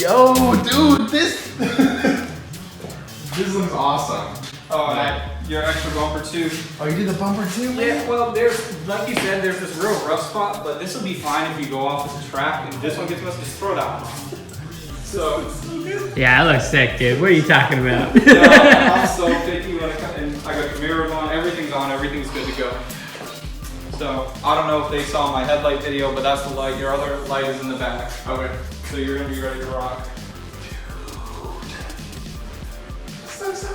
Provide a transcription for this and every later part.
Yo, dude, this this looks awesome. Oh, and your extra bumper too. Oh, you did the bumper too? Yeah, well, there's, like you said, there's this real rough spot, but this will be fine if you go off the track and this one gets messed, just throw that one on. So, Yeah, that looks sick, dude. What are you talking about? yeah, I'm so picky when it comes, and I got the mirrors on, everything's good to go. So, I don't know if they saw my headlight video, but that's the light. Your other light is in the back. Okay. So you're gonna be ready to rock. This looks so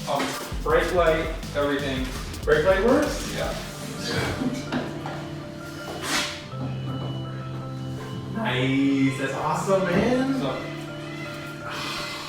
cool. Brake light, everything. Brake light works? Yeah. Nice. That's awesome, man. So,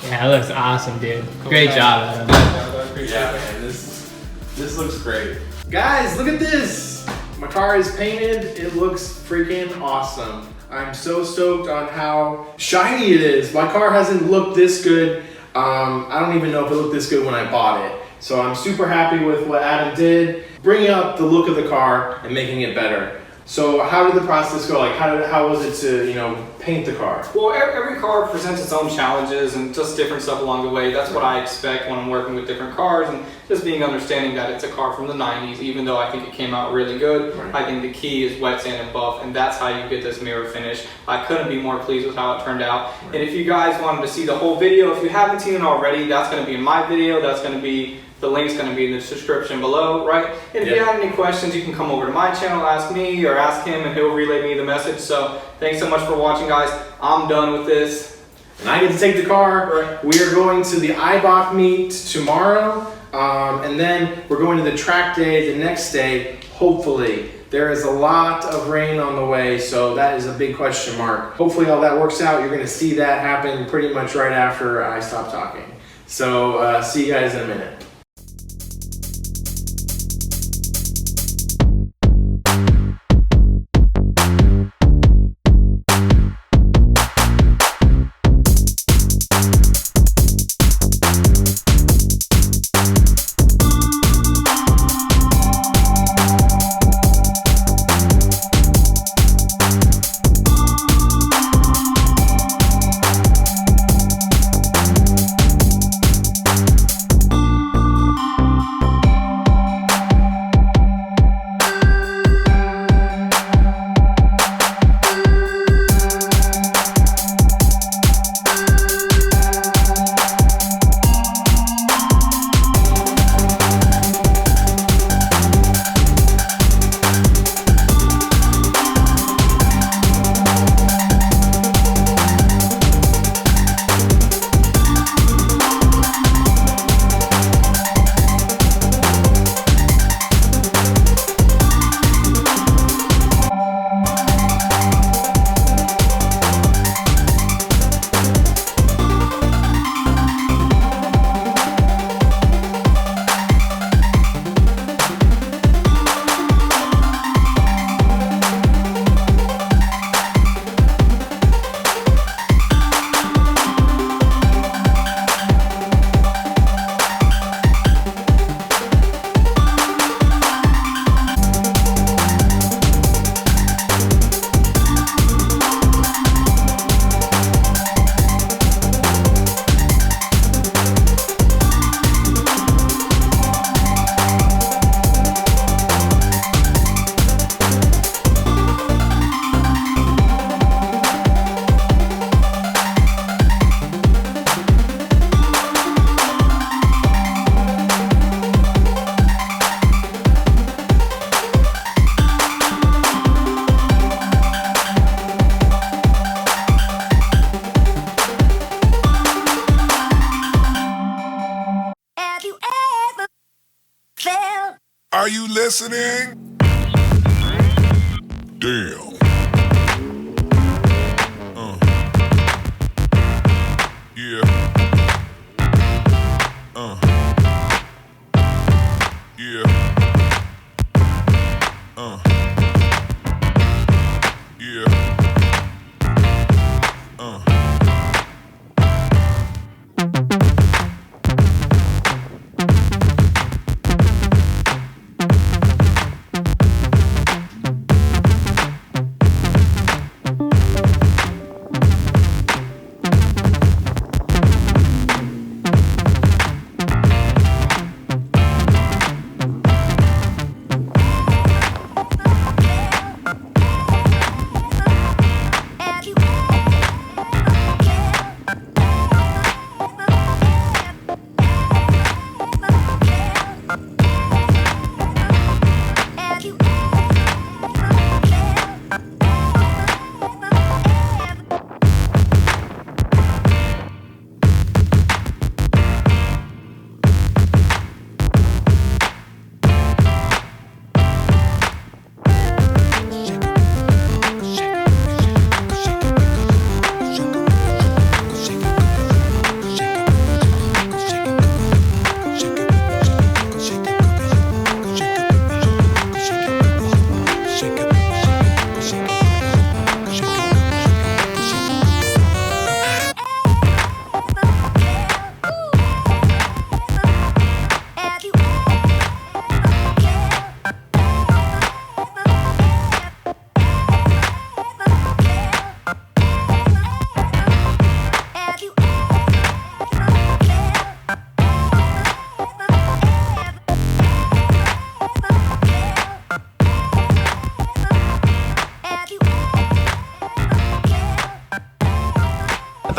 Yeah, that looks awesome, dude. Great job, Adam. I appreciate Yeah, it. man. This looks great. Guys, look at this. My car is painted. It looks freaking awesome. I'm so stoked on how shiny it is. My car hasn't looked this good. I don't even know if it looked this good when I bought it. So I'm super happy with what Adam did, bringing up the look of the car and making it better. So how did the process go? Like how was it to, paint the car? Well, every car presents its own challenges and just different stuff along the way. That's what I expect when I'm working with different cars, and just being understanding that it's a car from the 90s, even though I think it came out really good. Right. I think the key is wet sand and buff, and that's how you get this mirror finish. I couldn't be more pleased with how it turned out. Right. And if you guys wanted to see the whole video, if you haven't seen it already, that's going to be in my video. That's going to be the link's going to be in the description below, right? And if you have any questions, you can come over to my channel, ask me, or ask him, and he'll relay me the message. So thanks so much for watching, guys. I'm done with this. And I get to take the car. Right. We are going to the Eibach meet tomorrow. And then we're going to the track day the next day, hopefully. There is a lot of rain on the way, so that is a big question mark. Hopefully all that works out. You're gonna see that happen pretty much right after I stop talking. So see you guys in a minute. Are you listening? Damn. Yeah. Yeah. Yeah.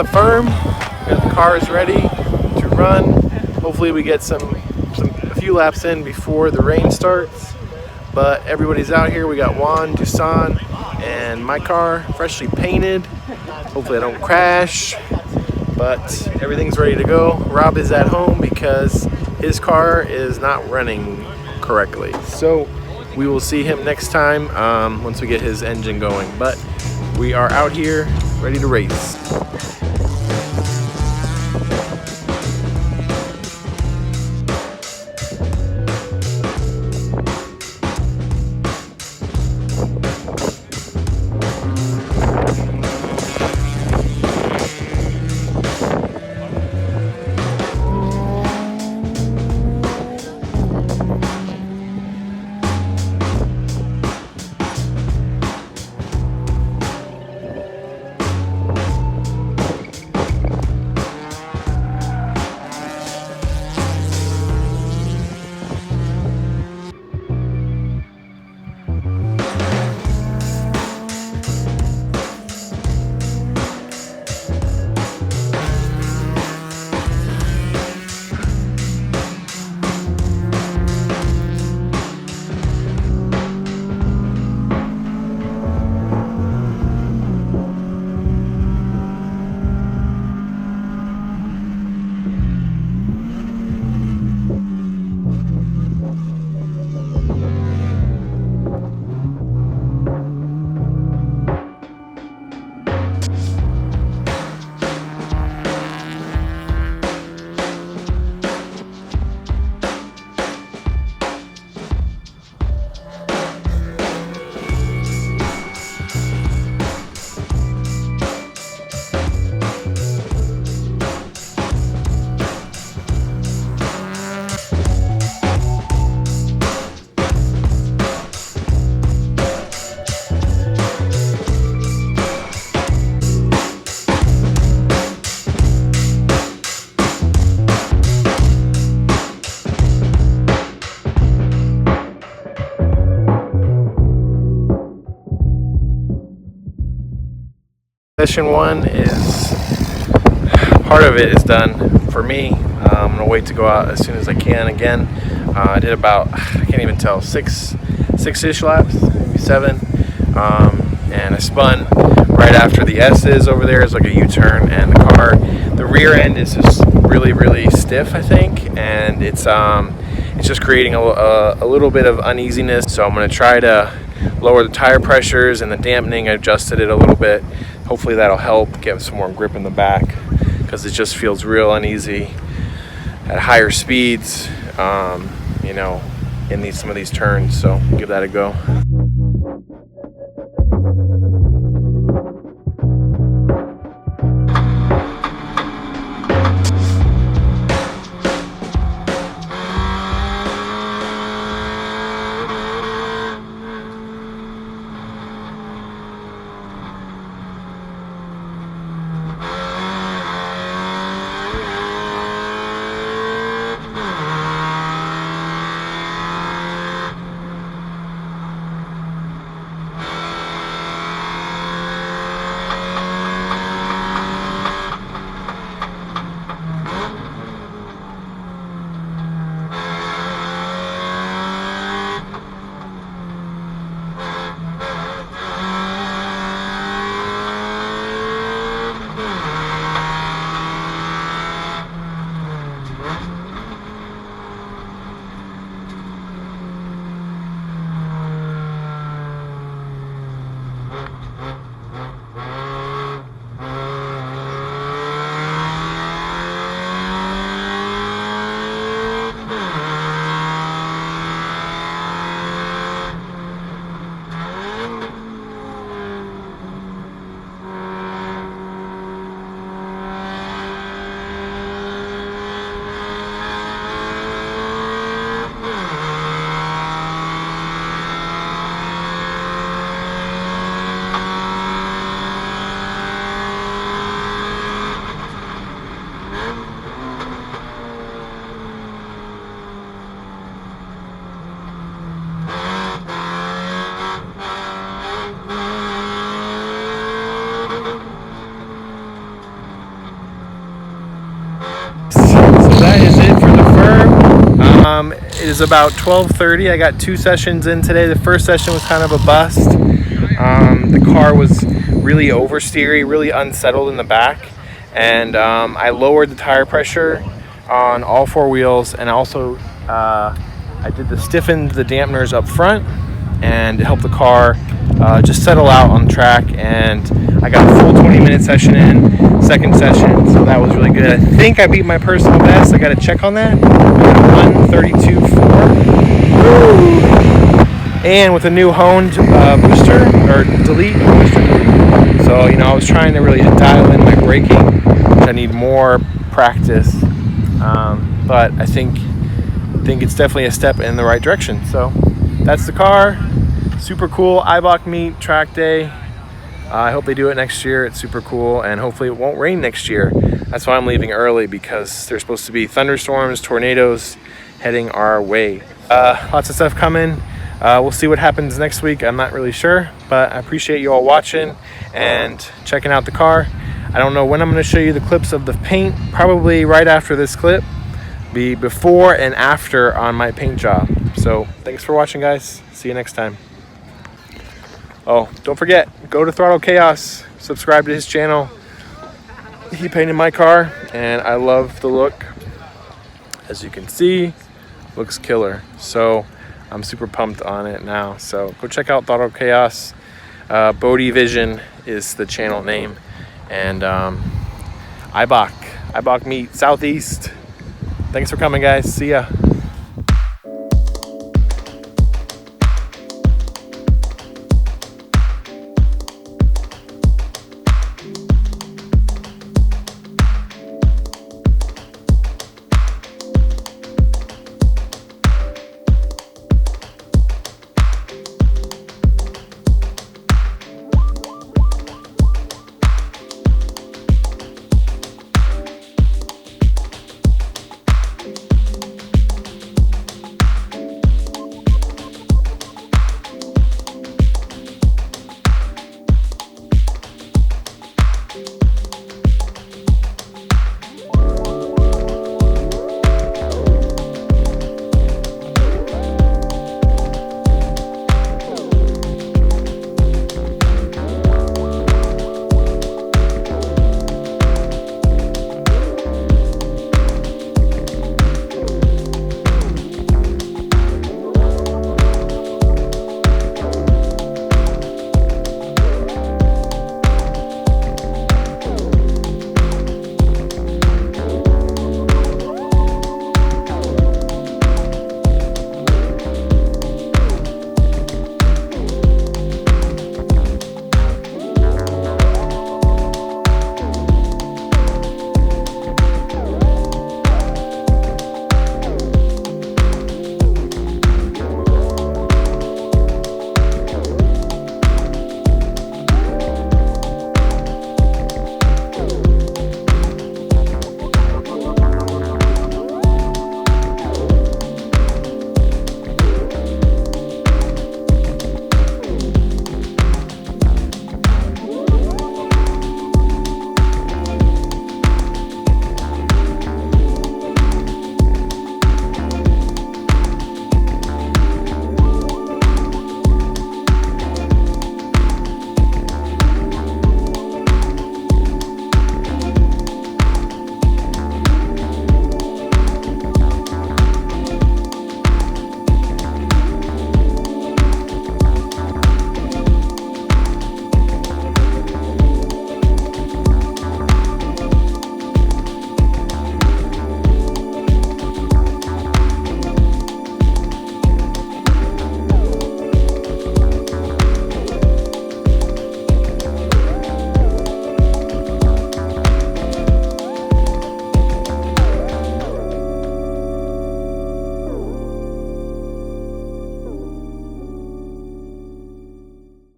the firm. We got the cars ready to run. Hopefully we get a few laps in before the rain starts. But everybody's out here. We got Juan, Dusan, and my car freshly painted. Hopefully I don't crash. But everything's ready to go. Rob is at home because his car is not running correctly. So we will see him next time once we get his engine going. But we are out here ready to race. Session 1 is, part of it is done for me. I'm gonna wait to go out as soon as I can again. I did about, I can't even tell, six-ish laps, maybe 7. And I spun right after the S's over there. It's like a U-turn, and the rear end is just really, really stiff, I think, and it's just creating a little bit of uneasiness. So I'm gonna try to lower the tire pressures and the dampening. I adjusted it a little bit. Hopefully that'll help get some more grip in the back, because it just feels real uneasy at higher speeds, you know, in some of these turns. So give that a go. is about 12:30. I got 2 sessions in today. The first session was kind of a bust. The car was really oversteery, really unsettled in the back, and I lowered the tire pressure on all 4 wheels, and also stiffened the dampeners up front, and it helped the car just settle out on the track. And I got a full 20-minute session in, second session, so that was really good. I think I beat my personal best. I got to check on that. 1:32.4. And with a new honed booster, or delete, booster delete. So, you know, I was trying to really dial in my braking. I need more practice. But I think it's definitely a step in the right direction. So that's the car. Super cool. Eibach meet track day. I hope they do it next year. It's super cool, and hopefully it won't rain next year. That's why I'm leaving early, because there's supposed to be thunderstorms, tornadoes heading our way. Lots of stuff coming. We'll see what happens next week. I'm not really sure, but I appreciate you all watching and checking out the car. I don't know when I'm going to show you the clips of the paint. Probably right after this clip. Be before and after on my paint job. So thanks for watching, guys. See you next time. Oh, don't forget, go to Throttle Chaos, subscribe to his channel. He painted my car, and I love the look. As you can see, looks killer. So I'm super pumped on it now. So go check out Throttle Chaos. Bodhi Vision is the channel name. And Eibach meet Southeast. Thanks for coming, guys. See ya.